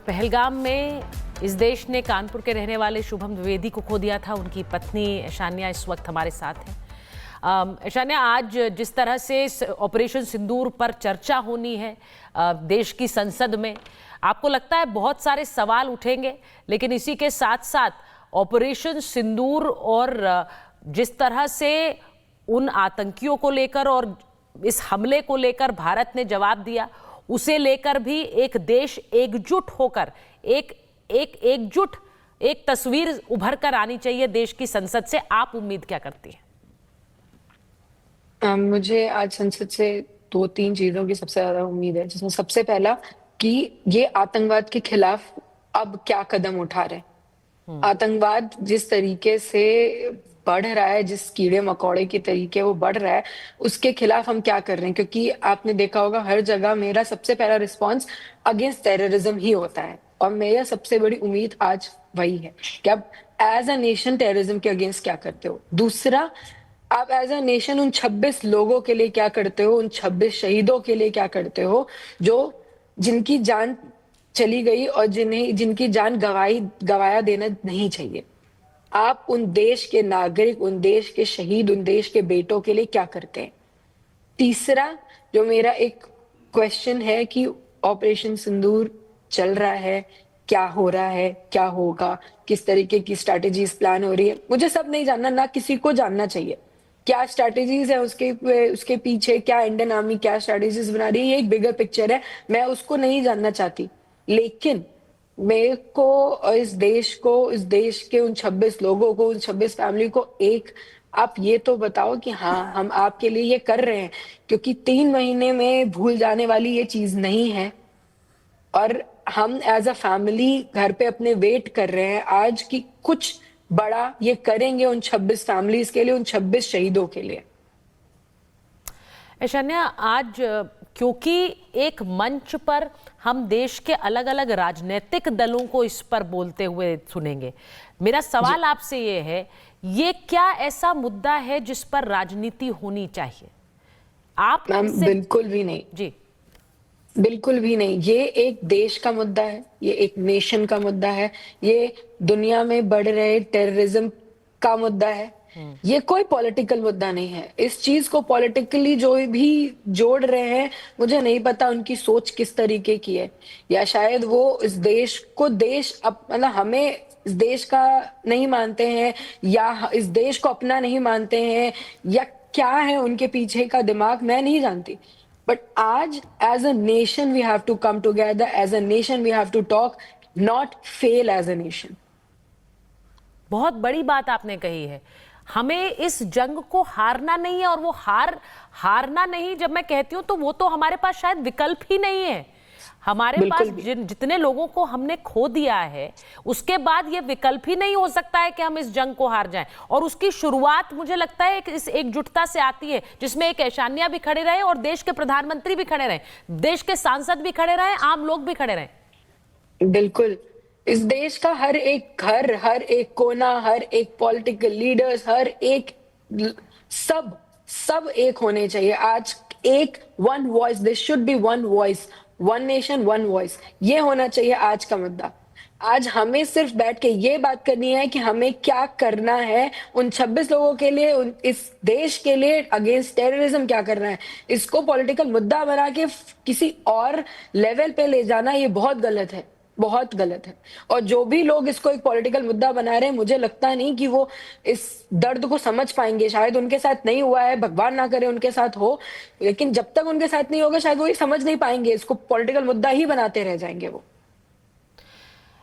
पहलगाम में इस देश ने कानपुर के रहने वाले शुभम द्विवेदी को खो दिया था। उनकी पत्नी ऐशान्या इस वक्त हमारे साथ हैं। ऐशान्या, आज जिस तरह से ऑपरेशन सिंदूर पर चर्चा होनी है देश की संसद में, आपको लगता है बहुत सारे सवाल उठेंगे, लेकिन इसी के साथ साथ ऑपरेशन सिंदूर और जिस तरह से उन आतंकियों को लेकर और इस हमले को लेकर भारत ने जवाब दिया, उसे लेकर भी एक देश एकजुट होकर एक तस्वीर उभर कर आनी चाहिए देश की संसद से। आप उम्मीद क्या करती हैं? मुझे आज संसद से 2-3 चीजों की सबसे ज्यादा उम्मीद है, जिसमें सबसे पहला कि ये आतंकवाद के खिलाफ अब क्या कदम उठा रहे हैं। आतंकवाद जिस तरीके से बढ़ रहा है, जिस कीड़े मकोड़े के तरीके वो बढ़ रहा है, उसके खिलाफ हम क्या कर रहे हैं। क्योंकि आपने देखा होगा हर जगह मेरा सबसे पहला रिस्पॉन्स अगेंस्ट टेररिज्म ही होता है, और मेरा सबसे बड़ी उम्मीद आज वही है कि अब एज अ नेशन टेररिज्म के अगेंस्ट क्या करते हो। दूसरा, आप एज अ नेशन उन 26 लोगों के लिए क्या करते हो, उन 26 शहीदों के लिए क्या करते हो, जो जिनकी जान चली गई और जिनकी जान गवाया देना नहीं चाहिए। आप उन देश के नागरिक, उन देश के शहीद, उन देश के बेटों के लिए क्या करते हैं। तीसरा, जो मेरा एक क्वेश्चन है कि ऑपरेशन सिंदूर चल रहा है, क्या हो रहा है, क्या होगा, किस तरीके की स्ट्रैटेजीज प्लान हो रही है, मुझे सब नहीं जानना, ना किसी को जानना चाहिए। क्या स्ट्रैटेजीज है उसके पीछे, क्या इंडियन आर्मी क्या स्ट्रैटेजीज बना रही है, ये एक बिगर पिक्चर है, मैं उसको नहीं जानना चाहती। लेकिन मेरे को इस देश के उन 26 लोगों को, उन 26 फैमिली को एक आप ये तो बताओ कि हाँ, हम आपके लिए ये कर रहे हैं, क्योंकि 3 महीने में भूल जाने वाली ये चीज नहीं है। और हम एज अ फैमिली घर पे अपने वेट कर रहे हैं आज की कुछ बड़ा ये करेंगे उन 26 फैमिलीज के लिए, उन 26 शहीदों के लिए। ऐशान्या, आज क्योंकि एक मंच पर हम देश के अलग अलग राजनीतिक दलों को इस पर बोलते हुए सुनेंगे, मेरा सवाल आपसे ये है, ये क्या ऐसा मुद्दा है जिस पर राजनीति होनी चाहिए? आप बिल्कुल भी नहीं जी, बिल्कुल भी नहीं। ये एक देश का मुद्दा है, ये एक नेशन का मुद्दा है, ये दुनिया में बढ़ रहे टेररिज्म का मुद्दा है। ये कोई पॉलिटिकल मुद्दा नहीं है। इस चीज को पॉलिटिकली जो भी जोड़ रहे हैं, मुझे नहीं पता उनकी सोच किस तरीके की है, या शायद वो इस देश को मतलब हमें इस देश का नहीं मानते हैं, या इस देश को अपना नहीं मानते हैं, या क्या है उनके पीछे का दिमाग, मैं नहीं जानती। But आज as a nation we have to come together, as a nation we have to talk, not fail as a nation. बहुत बड़ी बात आपने कही है। हमें इस जंग को हारना नहीं है, और वो हारना नहीं जब मैं कहती हूँ तो वो तो हमारे पास शायद विकल्प ही नहीं है। हमारे पास जितने लोगों को हमने खो दिया है, उसके बाद ये विकल्प ही नहीं हो सकता है कि हम इस जंग को हार जाएं। और उसकी शुरुआत मुझे लगता है कि इस एकजुटता से आती है, जिसमें एक ऐशान्या भी खड़े रहे और देश के प्रधानमंत्री भी खड़े रहे, देश के सांसद भी खड़े रहे, आम लोग भी खड़े रहे। बिल्कुल, इस देश का हर एक घर, हर एक कोना, हर एक पॉलिटिकल लीडर्स, हर एक सब एक होने चाहिए। आज एक one voice, this should be one voice, one nation one voice, ये होना चाहिए आज का मुद्दा। आज हमें सिर्फ बैठ के ये बात करनी है कि हमें क्या करना है उन 26 लोगों के लिए, इस देश के लिए अगेंस्ट टेररिज्म क्या करना है। इसको पॉलिटिकल मुद्दा बना के किसी और लेवल पे ले जाना, ये बहुत गलत है, बहुत गलत है। और जो भी लोग इसको एक पॉलिटिकल मुद्दा बना रहे हैं, मुझे लगता नहीं कि वो इस दर्द को समझ पाएंगे। शायद उनके साथ नहीं हुआ है, भगवान ना करे उनके साथ हो, लेकिन जब तक उनके साथ नहीं होगा शायद वो ये समझ नहीं पाएंगे। इसको पॉलिटिकल मुद्दा ही बनाते रह जाएंगे वो।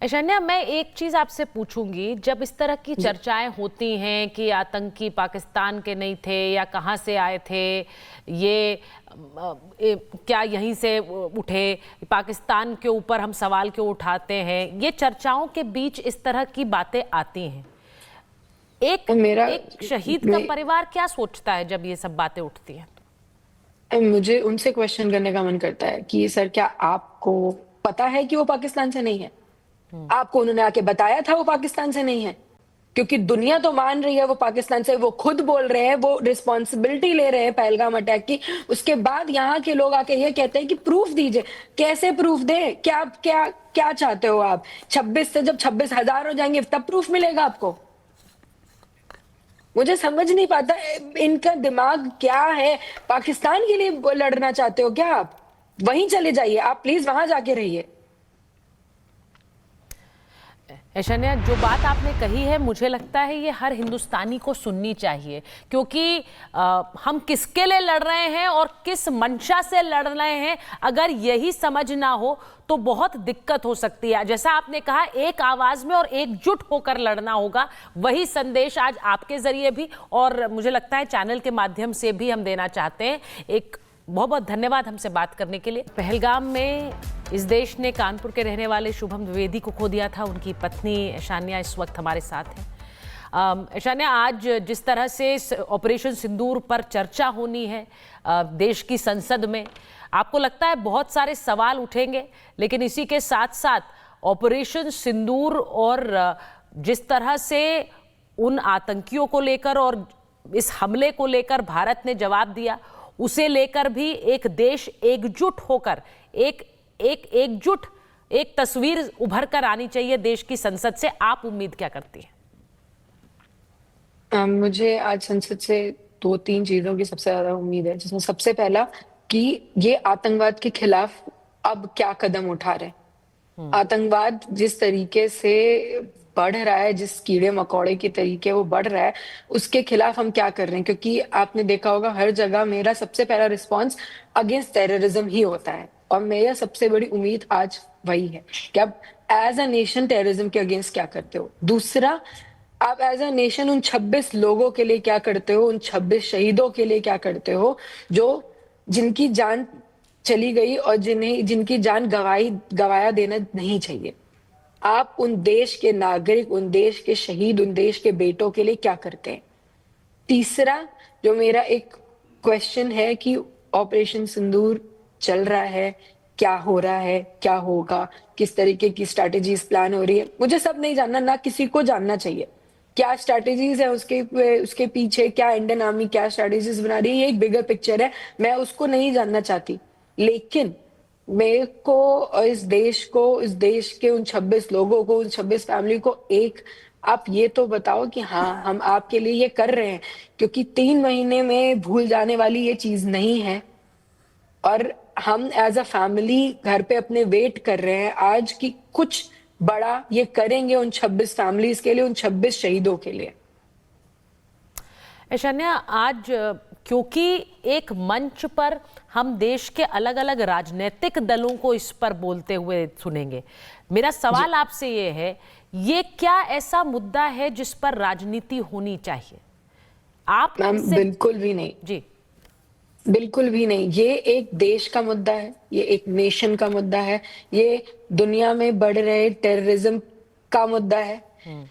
ऐशान्या, मैं एक चीज आपसे पूछूंगी, जब इस तरह की चर्चाएं होती हैं कि आतंकी पाकिस्तान के नहीं थे या कहां से आए थे, ये क्या यहीं से उठे, पाकिस्तान के ऊपर हम सवाल क्यों उठाते हैं, ये चर्चाओं के बीच इस तरह की बातें आती हैं। एक शहीद का परिवार क्या सोचता है जब ये सब बातें उठती हैं? मुझे उनसे क्वेश्चन करने का मन करता है कि सर, क्या आपको पता है कि वो पाकिस्तान से नहीं है? आपको उन्होंने आके बताया था वो पाकिस्तान से नहीं है? क्योंकि दुनिया तो मान रही है वो पाकिस्तान से, वो खुद बोल रहे हैं, वो रिस्पॉन्सिबिलिटी ले रहे हैं पहलगाम अटैक की। उसके बाद यहाँ के लोग आके ये कहते हैं कि प्रूफ दीजिए। कैसे प्रूफ दे? क्या क्या क्या चाहते हो आप? 26 से जब 26,000 हो जाएंगे तब प्रूफ मिलेगा आपको? मुझे समझ नहीं पाता इनका दिमाग क्या है। पाकिस्तान के लिए लड़ना चाहते हो क्या आप? वहीं चले जाइए, आप प्लीज वहां जाके रहिए। ऐशानिया, जो बात आपने कही है मुझे लगता है ये हर हिंदुस्तानी को सुननी चाहिए, क्योंकि हम किसके लिए लड़ रहे हैं और किस मंशा से लड़ रहे हैं, अगर यही समझ ना हो तो बहुत दिक्कत हो सकती है। जैसा आपने कहा, एक आवाज में और एकजुट होकर लड़ना होगा। वही संदेश आज आपके जरिए भी और मुझे लगता है चैनल के माध्यम से भी हम देना चाहते हैं। एक बहुत बहुत धन्यवाद हमसे बात करने के लिए। पहलगाम में इस देश ने कानपुर के रहने वाले शुभम द्विवेदी को खो दिया था। उनकी पत्नी ऐशानिया इस वक्त हमारे साथ हैं। ऐशानिया, आज जिस तरह से ऑपरेशन सिंदूर पर चर्चा होनी है देश की संसद में, आपको लगता है बहुत सारे सवाल उठेंगे, लेकिन इसी के साथ साथ ऑपरेशन सिंदूर और जिस तरह से उन आतंकियों को लेकर और इस हमले को लेकर भारत ने जवाब दिया, उसे लेकर भी एक देश एकजुट होकर एक तस्वीर उभर कर आनी चाहिए देश की संसद से। आप उम्मीद क्या करती हैं? मुझे आज संसद से 2-3 चीजों की सबसे ज्यादा उम्मीद है, जिसमें सबसे पहला कि ये आतंकवाद के खिलाफ अब क्या कदम उठा रहे हैं। आतंकवाद जिस तरीके से बढ़ रहा है, जिस कीड़े मकोड़े के तरीके वो बढ़ रहा है, उसके खिलाफ हम क्या कर रहे हैं? क्योंकि आपने देखा होगा हर जगह मेरा सबसे पहला रिस्पॉन्स अगेंस्ट टेररिज्म ही होता है, और मेरा सबसे बड़ी उम्मीद आज वही है कि आप एज अ नेशन टेररिज्म के अगेंस्ट क्या करते हो। दूसरा, आप एज अ नेशन उन 26 लोगों के लिए क्या करते हो, उन 26 शहीदों के लिए क्या करते हो, जो जिनकी जान चली गई और जिनकी जान गवाया देना नहीं चाहिए। आप उन देश के नागरिक, उन देश के शहीद, उन देश के बेटों के लिए क्या करते हैं। तीसरा, जो मेरा एक क्वेश्चन है कि ऑपरेशन सिंदूर चल रहा है, क्या हो रहा है, क्या होगा, किस तरीके की स्ट्रैटेजीज प्लान हो रही है, मुझे सब नहीं जानना, ना किसी को जानना चाहिए। क्या स्ट्रैटेजीज है उसके पीछे, क्या इंडियन आर्मी क्या स्ट्रैटेजीज बना रही है, ये एक बिगर पिक्चर है, मैं उसको नहीं जानना चाहती। लेकिन मेरे को इस देश के उन 26 लोगों को, उन 26 फैमिली को एक आप ये तो बताओ कि हाँ, हम आपके लिए ये कर रहे हैं, क्योंकि 3 महीने में भूल जाने वाली ये चीज नहीं है। और हम एज अ फैमिली घर पे अपने वेट कर रहे हैं आज की कुछ बड़ा ये करेंगे उन 26 फैमिलीज के लिए, उन 26 शहीदों के लिए। ऐशानिया, आज क्योंकि एक मंच पर हम देश के अलग अलग राजनीतिक दलों को इस पर बोलते हुए सुनेंगे, मेरा सवाल आपसे ये है, ये क्या ऐसा मुद्दा है जिस पर राजनीति होनी चाहिए? आप मैम बिल्कुल भी नहीं जी, बिल्कुल भी नहीं। ये एक देश का मुद्दा है, ये एक नेशन का मुद्दा है, ये दुनिया में बढ़ रहे टेररिज्म का मुद्दा है।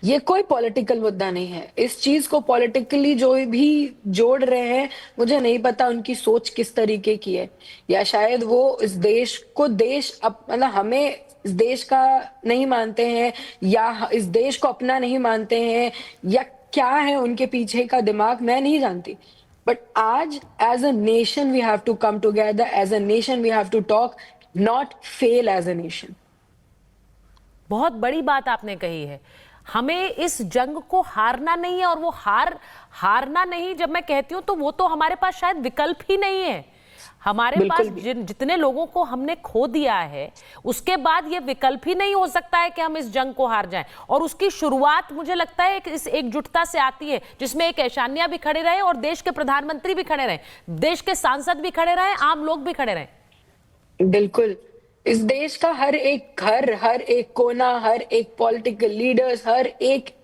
ये कोई पॉलिटिकल मुद्दा नहीं है। इस चीज को पॉलिटिकली जो भी जोड़ रहे हैं, मुझे नहीं पता उनकी सोच किस तरीके की है, या शायद वो इस देश को मतलब हमें इस देश का नहीं मानते हैं, या इस देश को अपना नहीं मानते हैं, या क्या है उनके पीछे का दिमाग, मैं नहीं जानती। But आज as a nation we have to come together, as a nation we have to talk, not fail as a nation. बहुत बड़ी बात आपने कही है। हमें इस जंग को हारना नहीं है, और वो हारना नहीं जब मैं कहती हूं तो वो तो हमारे पास शायद विकल्प ही नहीं है। हमारे पास जितने लोगों को हमने खो दिया है, उसके बाद ये विकल्प ही नहीं हो सकता है कि हम इस जंग को हार जाएं। और उसकी शुरुआत मुझे लगता है कि इस एकजुटता से आती है, जिसमें एक ऐशानिया भी खड़े रहे और देश के प्रधानमंत्री भी खड़े रहे, देश के सांसद भी खड़े रहे, आम लोग भी खड़े रहे। बिल्कुल, इस देश का हर एक घर, हर एक कोना, हर एक पॉलिटिकल लीडर्स, हर एक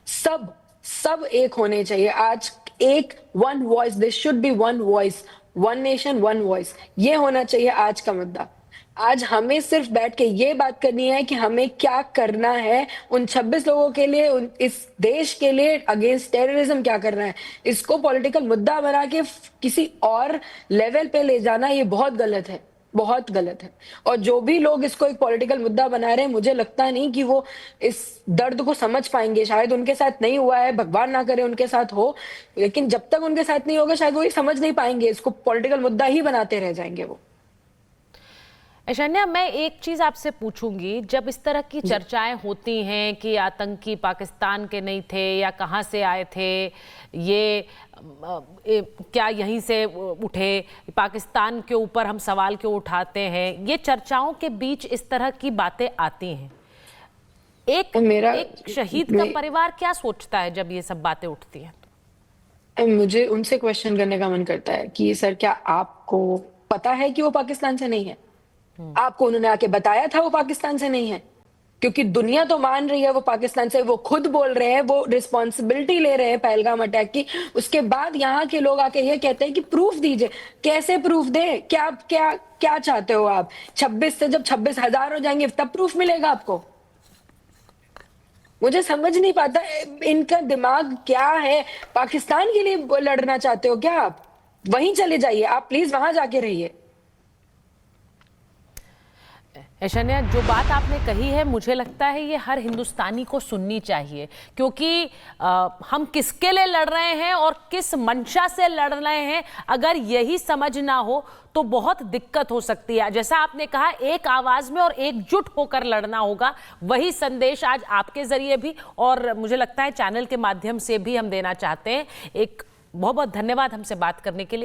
सब एक होने चाहिए। आज एक one voice, this should be one voice, one nation one voice, ये होना चाहिए आज का मुद्दा। आज हमें सिर्फ बैठ के ये बात करनी है कि हमें क्या करना है उन 26 लोगों के लिए, इस देश के लिए अगेंस्ट टेररिज्म क्या करना है। इसको पॉलिटिकल मुद्दा बना के किसी और लेवल पे ले जाना ये बहुत गलत है। बहुत गलत है। और जो भी लोग इसको एक पॉलिटिकल मुद्दा बना रहे हैं, मुझे लगता नहीं कि वो इस दर्द को समझ पाएंगे। शायद उनके साथ नहीं हुआ है, भगवान ना करे उनके साथ हो, लेकिन जब तक उनके साथ नहीं होगा शायद वो ये समझ नहीं पाएंगे। इसको पॉलिटिकल मुद्दा ही बनाते रह जाएंगे वो। ऐशान्या, मैं एक चीज आपसे पूछूंगी, जब इस तरह की चर्चाएं होती हैं कि आतंकी पाकिस्तान के नहीं थे या कहां से आए थे, क्या यहीं से उठे, पाकिस्तान के ऊपर हम सवाल क्यों उठाते हैं, ये चर्चाओं के बीच इस तरह की बातें आती हैं। एक शहीद का परिवार क्या सोचता है जब ये सब बातें उठती हैं? मुझे उनसे क्वेश्चन करने का मन करता है कि सर, क्या आपको पता है कि वो पाकिस्तान से नहीं है? आपको उन्होंने आके बताया था वो पाकिस्तान से नहीं है? क्योंकि दुनिया तो मान रही है वो पाकिस्तान से, वो खुद बोल रहे हैं, वो रिस्पॉन्सिबिलिटी ले रहे हैं पहलगाम अटैक की। उसके बाद यहाँ के लोग आके ये कहते हैं कि प्रूफ दीजिए। कैसे प्रूफ दे? क्या क्या क्या चाहते हो आप? 26 से जब 26,000 हो जाएंगे तब प्रूफ मिलेगा आपको? मुझे समझ नहीं पाता इनका दिमाग क्या है। पाकिस्तान के लिए लड़ना चाहते हो क्या आप? वहीं चले जाइए, आप प्लीज वहां जाके रहिए। ऐशान्या, जो बात आपने कही है, मुझे लगता है ये हर हिंदुस्तानी को सुननी चाहिए, क्योंकि हम किसके लिए लड़ रहे हैं और किस मंशा से लड़ रहे हैं, अगर यही समझ ना हो तो बहुत दिक्कत हो सकती है। जैसा आपने कहा, एक आवाज में और एकजुट होकर लड़ना होगा। वही संदेश आज आपके जरिए भी और मुझे लगता है चैनल के माध्यम से भी हम देना चाहते हैं। एक बहुत बहुत धन्यवाद हमसे बात करने के लिए।